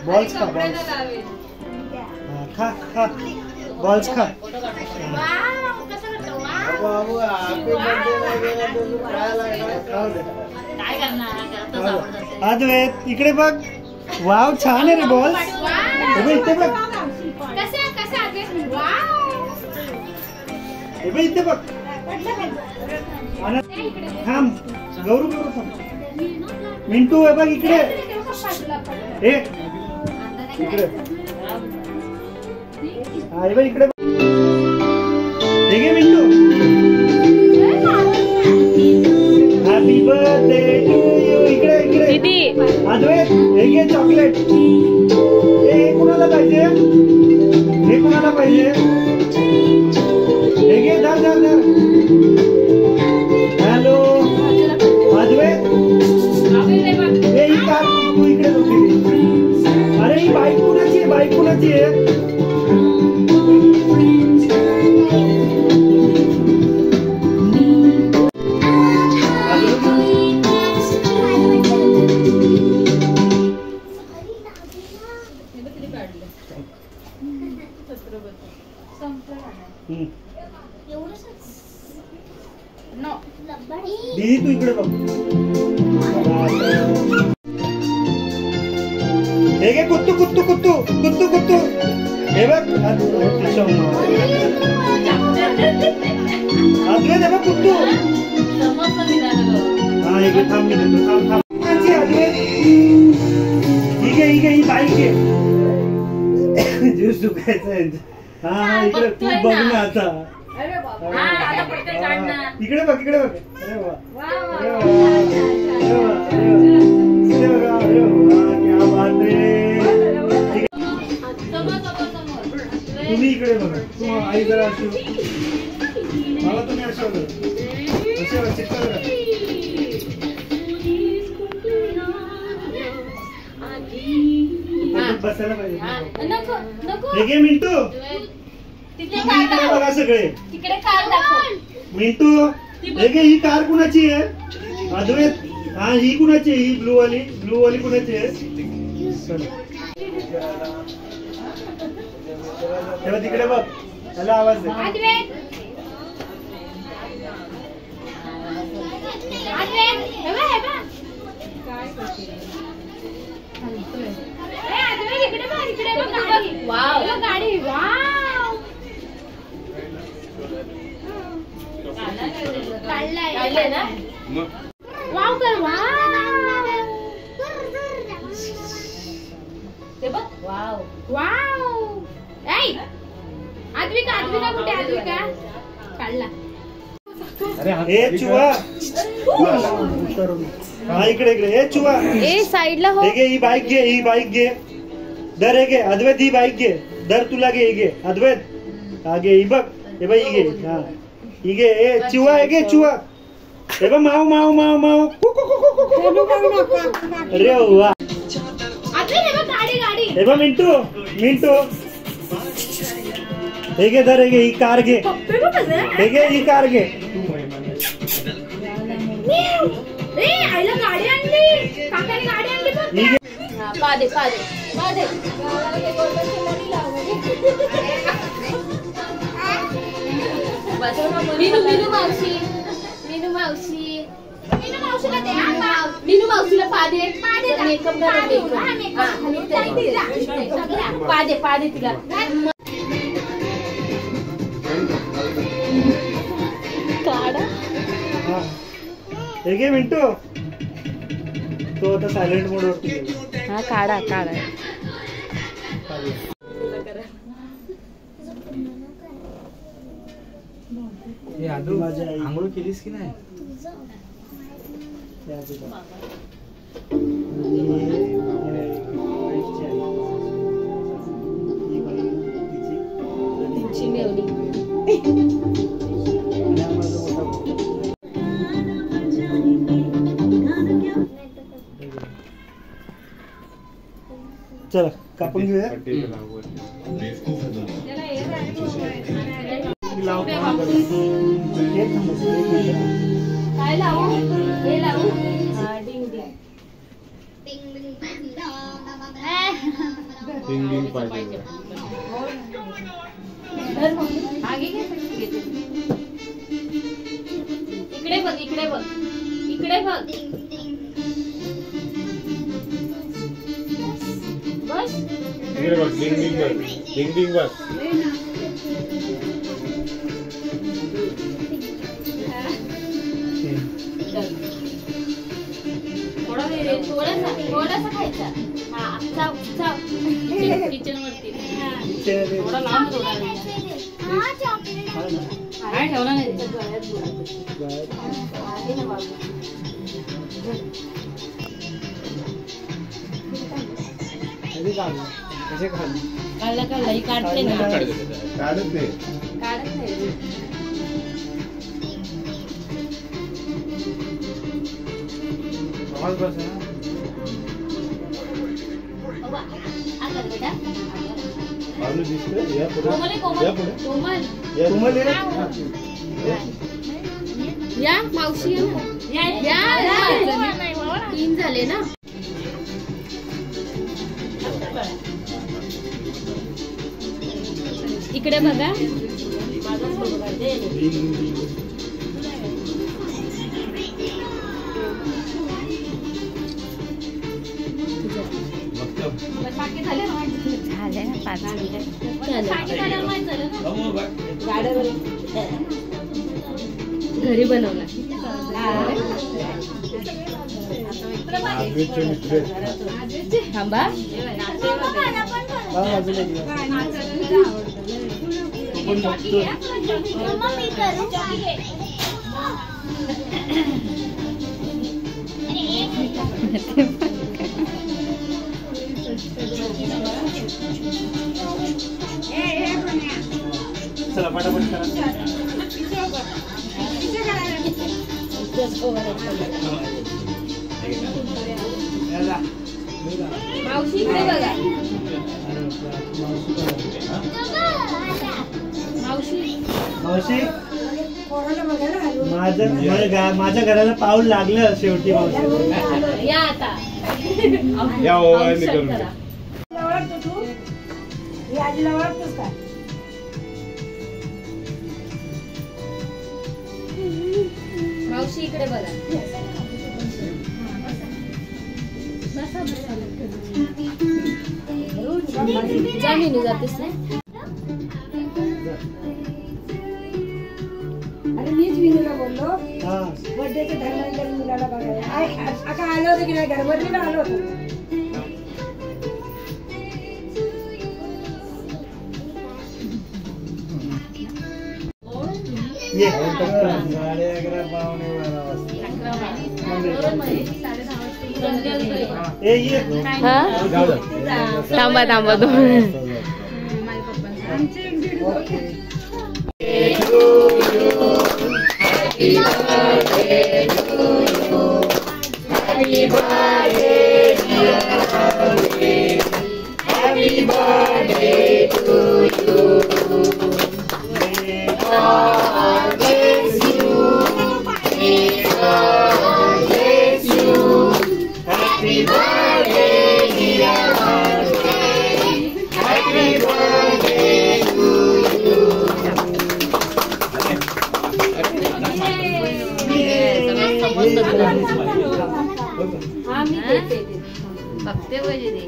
Balls खा balls खा खा बॉल्स खा अद्वैत इकडे बघ वाव छान आहे रे बॉल्स इथे बघ इथे बघ थांब गौरू गौरू थांब मिंटू हे बघ इकडे हे इकडे हा हे बघ इकडे हे घे Mintu happy birthday to you इकडे इकडे अद्वैत हे घे चॉकलेट हे कुणाला पाहिजे हे कुणाला पाहिजे हे घे धर धर धर हॅलो अद्वैत हे ही कार तू इकडे उभी अरे ही बाईक कुणाची आहे बाईक कुणाची आहे दीदी तू इकडे बघ हे घे कुत्तू कुत्तू कुत्तू कुत्तू कुत्तू हे बघ अद्वैत हे बघ कुत्तू हा हे घे थांब मी देतो थांब थांब अद्वैत ही घे ही बाईक घे ज्यूस सुकायचा हा इकडे तू बघ ना आता इकडे बघ अरे वा क्या बात आहे तुम्ही इकडे बघा तू आई जरा अशी मला तुम्ही अशा बसायला पाहिजे हे घे मिंटू इकडे बघा सगळे मिंटू हे घे ही कार कुणाची आहे अद्वैत हा ही कुणाची आहे ही ब्लू वाली कुणाची आहे तेव्हा तिकडे बघ त्याला आवाज दे गाडी वाव कर वाव वाव आद्विका कुठे आद्विका काढला हे चुवा हा इकडे हे चुवा साईडला हो ही बाईक घे दर हे घे अद्वैत ही बाईक घे दर तुला घे अद्वैत हा घे ही बघ हे बाई ही घे हा ही घे हे चुवा हे घे चुवा हे बघ माऊ अरे वा हे बघ मिंटू हे घे धर हे घे ही कार घे हे घे ही कार घे आईला गाडी आणली काकाने गाडी आणली पादे मीनू मावशीला पादे पादे तिला हे घे मिंटू तो आता सायलेंट मोड वरती हा काढा आंघोळ केलीस की नाही चला कापून घेऊया काय लावू हे लावू सिंगिंग पाहिजे. इकडे बघ इकडे बघ इकडे बघ बस इकडे बघ. डिंग डिंग बघ. डिंग डिंग बघ. थोडासा खायचा. हा चाव चाव किचन वरती थोडा लांब थोडा काय ठेवला नाही गळ्यात आहे ना बाबू. काढला काढला ही काढते ना काढत नाही. काढत नाही. आलू दिसतोय. या पुढे. कोमल या पुढे. कोमल कोमल ये ना. या मावशी या तीन झाले ना. इकडे बघा. झाले ना 5 घरी बनवला. थांबा चला फटाफट करा. मावशी इकडे बघा. मावशी मावशी माझ्या घराला पाऊल लागलं शेवटी. मावशी या आता. या ओवाळणी करून घे. आजीला ओळखतोस का? मावशी इकडे बघा. जा मीनू जातेस ना. अरे मीच विनूला बोललो हा बर्थडेच्या धर्मांच्या मुलाला बघायला. आता आलो होतो की नाही घरबदलीला आलो होतो. ये. ए ये. थांबा थांबा आमचे एक दीड हा मी देते बघते पाहिजे ते.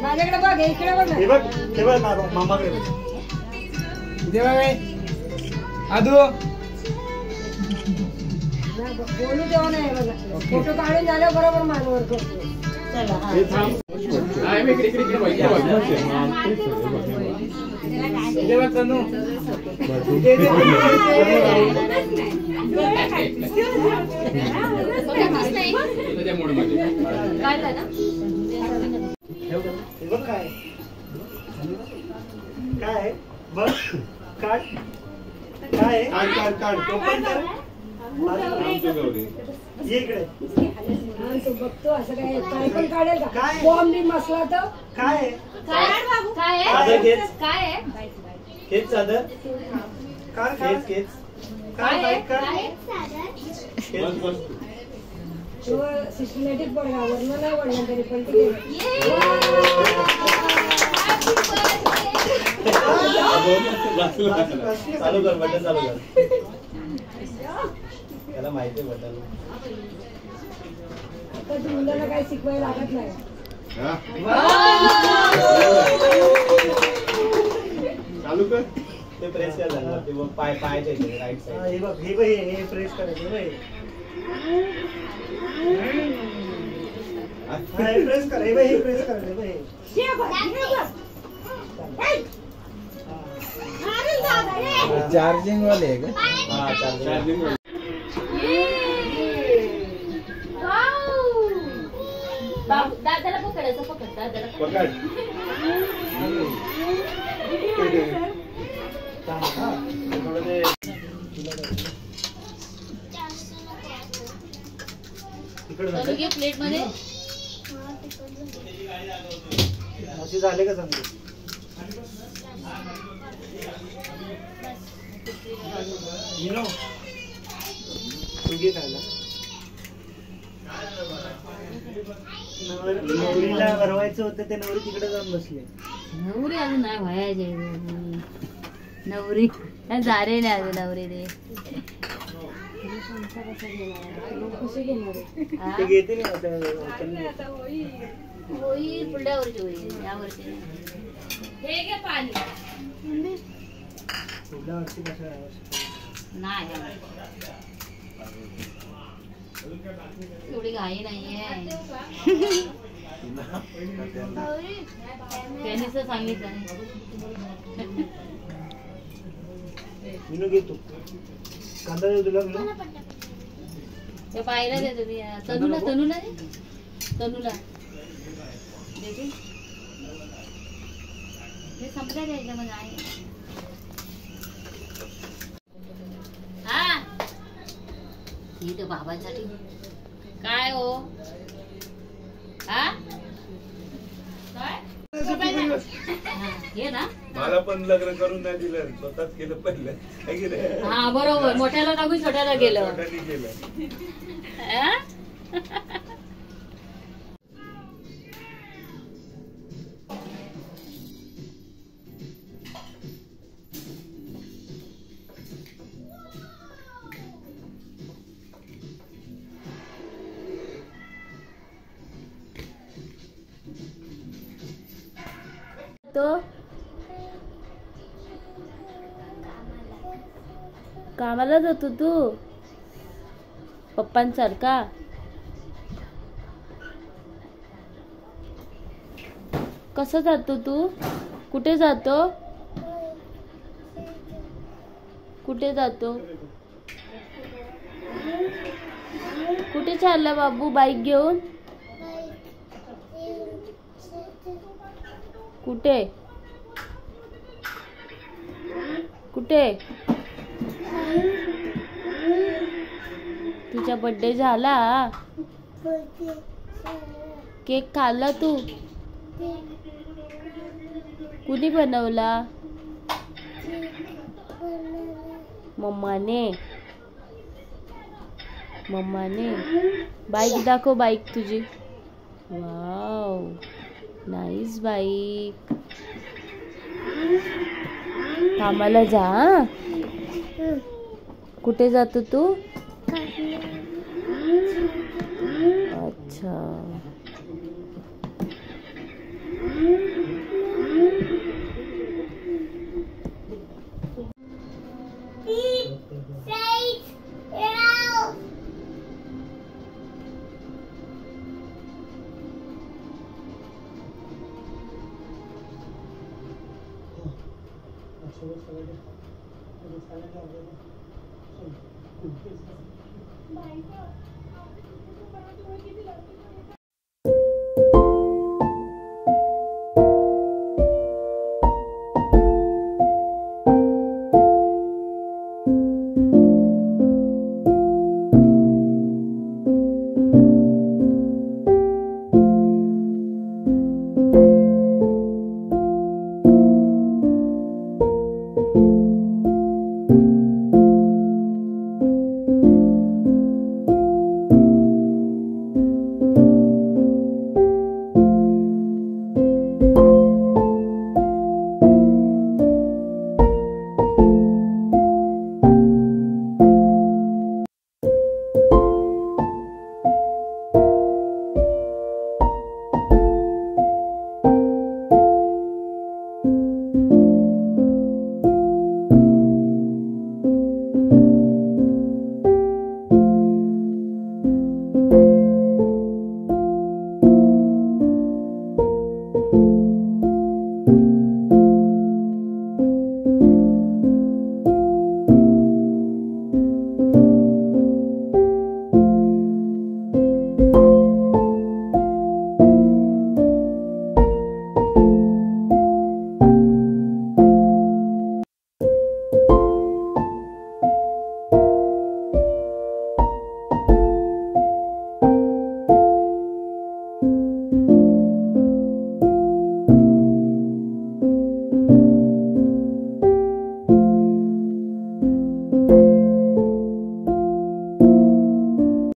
माझ्याकडे बघ इकडे बघ हे बघ हे बघ मामाकडे बघ. आदू बोलू देवा नाही बघा. फोटो काढून झाल्यावर बरोबर मानवर करतो. चला हा. बघ काय काय बघ काढ काय काढ काढ काढ. ओपन कर. आमचं गौरी. ये इकडे. हा, तो बघतो असं काय पण काढेल का काय? बॉम्ब बिम असला तर काय आहे? काय आहे? चादर घेत. काय आहे? खेच चादर. कार कार खेच खेच. Car bike car. Bus bus. किंवा सिस्टमॅटिक पण वर्ण नाही वडलं तरी पण ठीक आहे. चालू कर बटन चालू कर. त्याला माहिती आहे बटन. आता तू मुलांना काही शिकवायला लागत नाही. हा? चालू कर. ते प्रेस कर झालं ते बघ पायाच्या इथे राईट हा, साईड. हे बघ हे बघ हे प्रेस करायचं हे बघ. हा, हे प्रेस कर हे बघ हे प्रेस कर हे बघ हे. चार्जिंग वाले आहे का? हा चार्जिंग. चार्जिंग वर. दादाला पकडायचं पकड दादाला पकड. थोडं ते तिकडे चालू झाले घे प्लेट मध्ये असे झाले का चांगले. मीनो तू घे खायला. नवरीला भरवायचं होतं ते नवरी तिकडे जाऊन बसले. नवरी अजून नाही व्हायचे नवरी झाले नाही अजून नवरी ते ते घेते नाही आता. होई पुढल्या वर्षी होईल या वर्षी हे घे पाणी पुढल्या वर्षी कसं आहे? नाही एवढी घाई नाहीये त्यांनीच सांगितलं मीनू घे तू. कांदा देऊ तुला मीनू. ते पाहिलं दे तुम्ही तनूला तनूला दे तनूला देते हे संपल्या द्यायचं मग आहे हा ही तर बाबांसाठी काय हो हा काय हा, घे ना मला पण लग्न करून नाही दिलं स्वतःच केलं पहिलं है की नाही? हा बरोबर मोठ्याला टाकून छोट्याला गेलं छोट्याने केलं. हा? तो कामाला जातो तू पप्पांसारखा. कसं जातो तू? कुठे जातो? कुठे जातो? कुठे चालला बाबू बाईक घेऊन? कुठे कुठे? तुझा बर्थडे झाला? केक खाल्ला तू? कुणी बनवला? मम्माने. मम्माने. बाईक दाखव बाईक तुझी. Wow nice bike. कामाला जा हा? कुठे जातो तू? अच्छा Bye.